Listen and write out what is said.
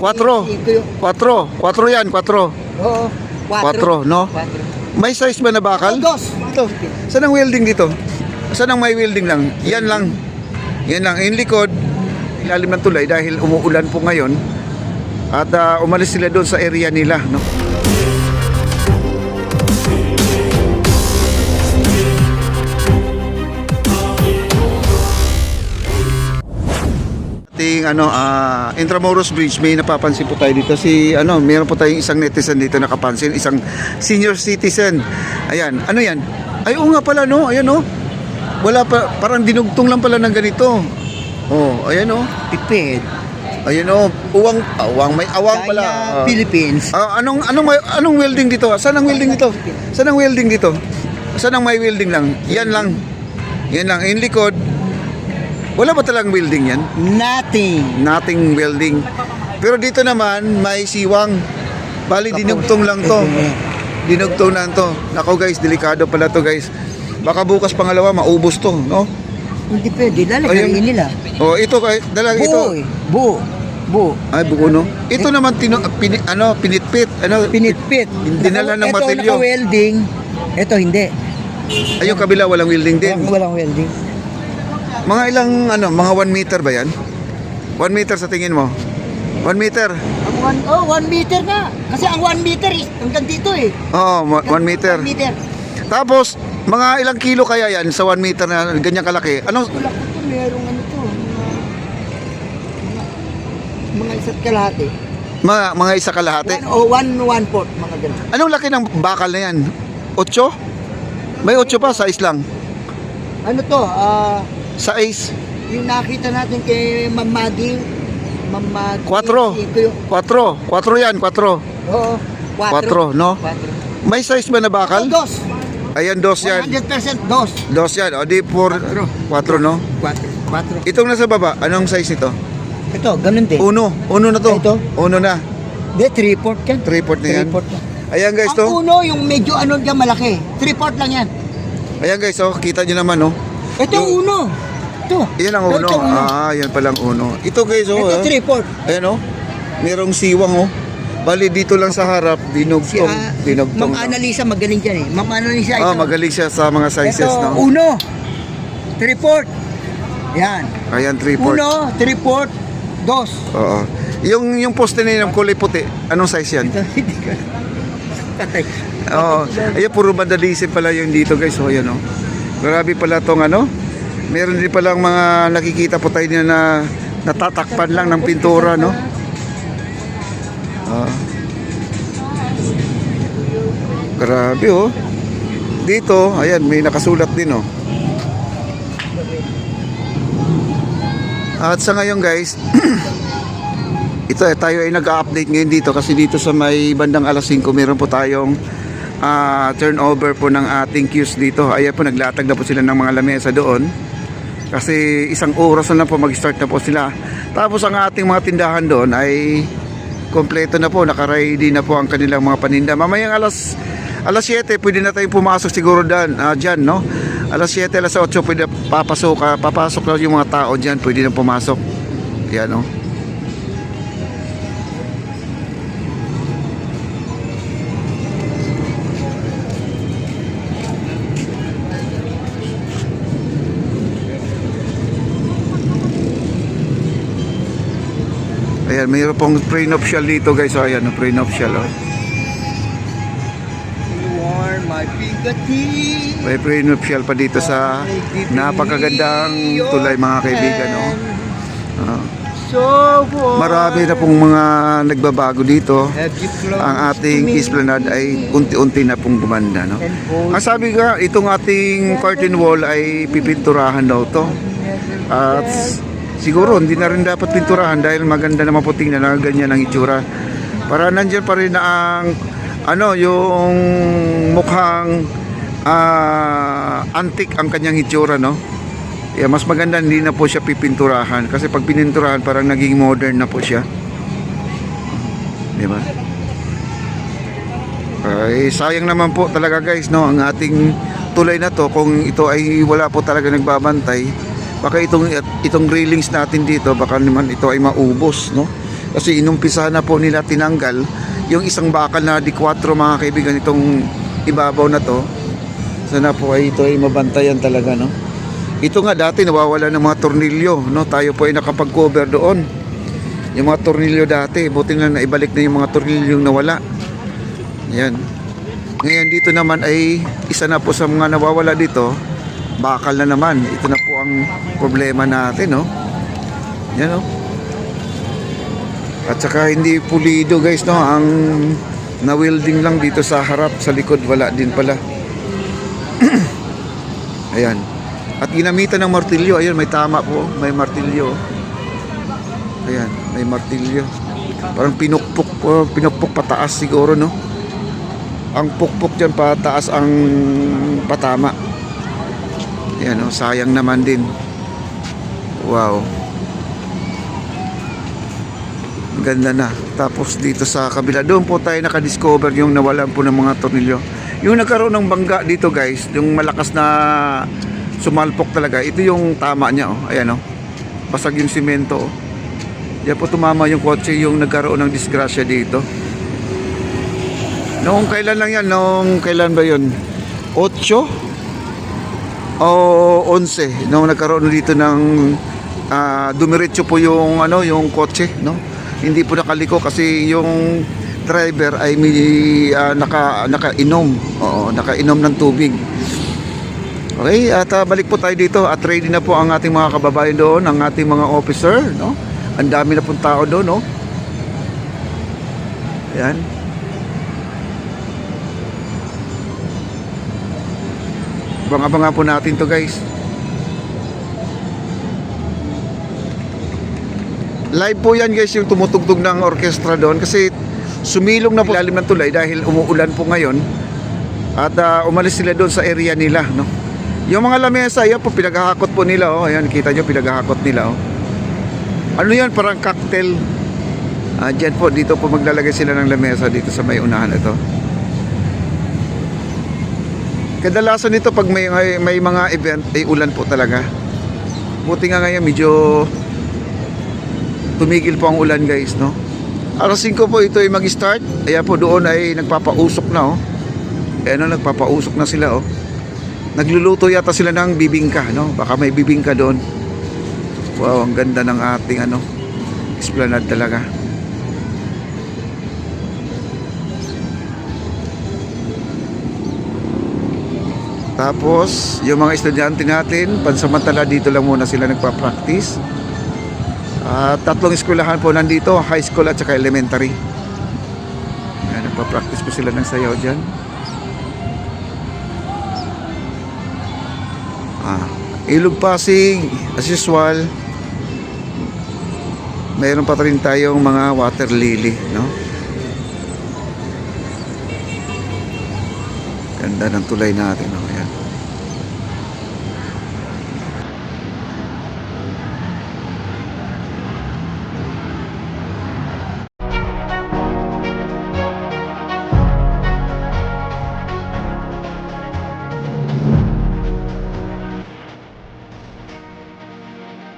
4. 4 yan, 4. Oo. 4, no? 4. May size ba na bakal? Dos. Ito. Saan ang welding dito? Saan ang may welding lang? Yan lang. Yan lang. Yung likod, ilalim ng tulay dahil umuulan po ngayon. At umalis sila doon sa area nila, no? Ating Intramuros Bridge, may napapansin po tayo dito meron po tayong isang netizen dito nakapansin, isang senior citizen. Ayan, ano yan? Ay, oo nga pala, no? Ayan, no? Wala pa, parang dinugtong lang pala ng ganito. Oh, ayan, no? Pipid. Ayan, no? Awang, may awang pala. Philippines. Anong welding dito? Saan ang welding dito? Saan ang welding dito? Saan ang may welding lang? Yan lang. Yan lang. Yung likod, wala ba talagang welding yan? Nothing welding. Pero dito naman, may siwang. Bali, dinugtong lang to. Dinugtong lang to. Nako guys, delikado pala to guys. Baka bukas pangalawa, maubos to, no? Hindi pwede. Lalagayin nila. Oh, ito, ito. Buo. Ay, buo, no? Ito naman, pinitpit. Pinitpit. Dinala ng matilyo. Ito naka-welding. Ito hindi. Ay, yung kabila, walang welding din. Walang welding. Mga ilang, mga 1 meter ba yan? 1 meter sa tingin mo? 1 meter? 1 meter na. Kasi ang 1 meter is hanggang dito eh. Oo, 1 meter. 1 meter. Tapos, mga ilang kilo kaya yan sa 1 meter na ganyan kalaki? Wala ko ito, merong mga isa't kalahati. Mga isa kalahati? 1/4, mga ganun. Anong laki ng bakal na yan? 8? May 8 pa, size lang. Ano to? Size? Yung nakita natin kay Ma'am Maggie. 4 yan, 4. Oo. 4, no? 4. May size ba na bakal? Dos. Ayan, 2 yan. 100% dos. 2 yan. O di 4, no? 4. Itong nasa baba, anong size ito? Ito, ganun din. Uno na to. Ito? Uno na. Hindi, 3/4 yan. 3/4 na yan. 3/4 yan. Ayan guys, Ang to. uno, yung medyo dyan malaki. 3/4 lang yan. Ayan guys, kita nyo naman, no? Ito uno. Ito. Yan ang uno. Ito, uno. Yan palang uno. Ito guys, Ito 3/4. Ayan, merong siwang, Bali dito lang sa harap, dinugtong. Ma'am Annalisa magaling dyan eh. Ma'am Annalisa. Magaling siya sa mga sizes, ito, no? Uno. 3/4. Yan. Ayan, 3/4. Uno, 3/4, dos. Oo. Yung poste na yun, kulay puti, anong size yan? Ito, hindi ko. Patay. Oo. Ayan, puro vandalism pala yung dito guys. Ayan, grabe pala tong meron din palang mga nakikita po tayo na natatakpan lang ng pintura, no? Grabe, dito, ayan, may nakasulat din, At sa ngayon guys, tayo ay nag-update ngayon dito kasi dito sa may bandang alas 5 meron po tayong turnover po ng ating queues dito. Ayan po, naglatag na po sila ng mga lamesa doon kasi 1 oras na lang po mag-start na po sila. Tapos ang ating mga tindahan doon ay kompleto na po, naka-ready na po ang kanilang mga paninda. Mamayang alas 7 pwede na tayong pumasok siguro dyan, no? Alas 7, alas 8 pwede papasok na yung mga tao dyan, pwede na pumasok. Yan, no? Ayan, mayroon pong pre-nuptial dito guys. Ayan, pre-nuptial. May pre-nuptial pa dito sa napakagandang tulay mga kaibigan. Marami na pong mga nagbabago dito. Ang ating Esplanade ay unti-unti na pong gumanda, no? Ang sabi nga, itong ating curtain wall ay pipinturahan daw to. At siguro hindi na rin dapat pinturahan dahil maganda naman po tingnan na ganyan ang itsura. Para nandiyan pa rin na ang yung mukhang antique ang kanyang itsura, no? Mas maganda hindi na po siya pipinturahan kasi pag pininturahan parang naging modern na po siya. Di ba? Ay, sayang naman po talaga guys, no, ang ating tulay na to kung ito ay wala po talaga nagbabantay. Baka itong railings natin dito baka naman ito ay maubos, no? Kasi inumpisa na po nila tinanggal yung isang bakal na D4 mga kaibigan, itong ibabaw na to. Sana po ay ito ay mabantayan talaga, no? Ito nga dati nawawala ng mga tornilyo, no? Tayo po ay nakapag-cover doon. Yung mga tornilyo dati, buti na naibalik na yung mga tornilyo yung nawala. Yan. Ngayon dito naman ay isa na po sa mga nawawala dito, bakal na naman. Ito na po ang problema natin, no? Yan, no? At saka hindi pulido, guys, no? Ang na-welding lang dito sa harap, sa likod wala din pala. Ayan. At ginamitan ng martilyo. Ayun, may tama po, may martilyo. Ayan, may martilyo. Parang pinukpok pataas siguro, no? Ang pukpok dyan pataas ang patama. Ayan, no? Sayang naman din. Wow. Ganda na. Tapos dito sa kabila, doon po tayo nakadiscover yung nawalan po ng mga tornilyo. Yung nagkaroon ng bangga dito, guys, yung malakas na sumalpok talaga, ito yung tama niya, oh. Ayan, oh. Basag yung simento, oh. Diyan po tumama yung kotse, yung nagkaroon ng disgrasya dito. Noong kailan lang yan? Noong kailan ba yun? 8 o 11? Noong nagkaroon dito ng dumiretso po yung, yung kotse, no? Hindi po nakaliko kasi yung driver ay may nakainom. Oo, nakainom ng tubig. Okay, at balik po tayo dito at ready na po ang ating mga kababayan doon, ang ating mga officer, no? Ang dami na pong tao doon, no? Ayan. Abang-abang po natin to, guys. Live po yan, guys, yung tumutugtog ng orkestra doon kasi sumilong na po ilalim ng tulay dahil umuulan po ngayon at umalis sila doon sa area nila, no? Yung mga lamesa, yan po pinaghahakot po nila, oh. Ayan, kita nyo, pinaghahakot nila, oh. Ano yan, parang cocktail. Dyan po, dito po maglalagay sila ng lamesa dito sa may unahan ito. Kadalasan nito pag may mga event ay ulan po talaga. Buti nga ngayon medyo tumigil po ang ulan, guys, no? Alas 5 po ito ay mag-start. Ayan po, doon ay nagpapausok na, oh. Ayan, oh, nagpapausok na sila, oh. Nagluluto yata sila ng bibingka, no? Baka may bibingka doon. Wow, ang ganda ng ating esplanade talaga. Tapos, yung mga estudyante natin, pansamantala dito lang muna sila nagpa-practice. Tatlong eskwelahan po nandito, high school at saka elementary. Ayan, nagpa-practice po sila ng sayaw dyan. Ilog Pasig, as usual. Mayroon pa rin tayong mga water lily, no? Ganda ng tulay natin, no? Ayan.